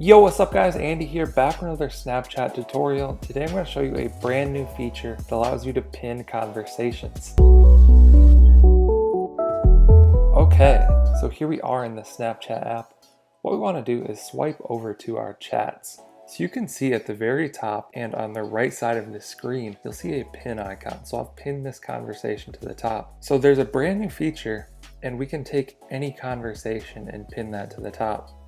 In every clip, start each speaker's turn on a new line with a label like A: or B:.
A: Yo, what's up guys? Andy here, back with another Snapchat tutorial. Today I'm going to show you a brand new feature that allows you to pin conversations. Okay, so here we are in the Snapchat app. What we want to do is swipe over to our chats. So you can see at the very top and on the right side of the screen, you'll see a pin icon. So I've pinned this conversation to the top. So there's a brand new feature and we can take any conversation and pin that to the top.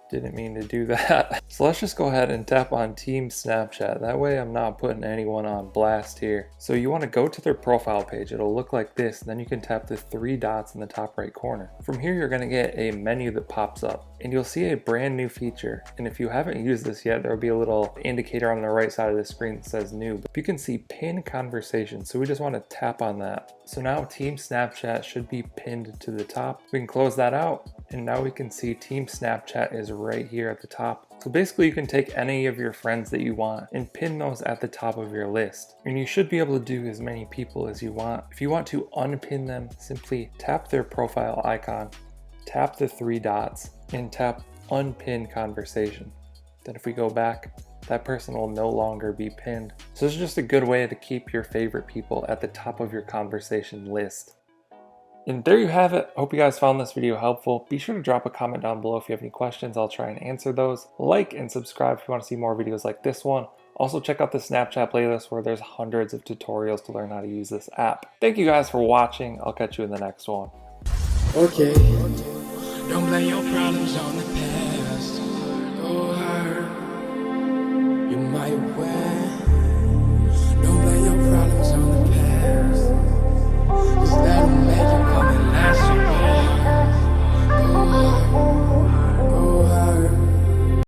A: Didn't mean to do that. So let's just go ahead and tap on Team Snapchat. That way I'm not putting anyone on blast here. So you want to go to their profile page. It'll look like this. Then you can tap the three dots in the top right corner. From here, you're going to get a menu that pops up and you'll see a brand new feature. And if you haven't used this yet, there'll be a little indicator on the right side of the screen that says new. But you can see pin conversation. So we just want to tap on that. So now Team Snapchat should be pinned to the top. We can close that out. And now we can see Team Snapchat is right here at the top. So basically you can take any of your friends that you want and pin those at the top of your list. And you should be able to do as many people as you want. If you want to unpin them, simply tap their profile icon, tap the three dots, and tap unpin conversation. Then if we go back, that person will no longer be pinned. So this is just a good way to keep your favorite people at the top of your conversation list. And there you have it. Hope you guys found this video helpful. Be sure to drop a comment down below if you have any questions. I'll try and answer those. Like and subscribe if you want to see more videos like this one. Also check out the Snapchat playlist where there's hundreds of tutorials to learn how to use this app. Thank you guys for watching. I'll catch you in the next one.
B: Okay. Don't blame your problems on the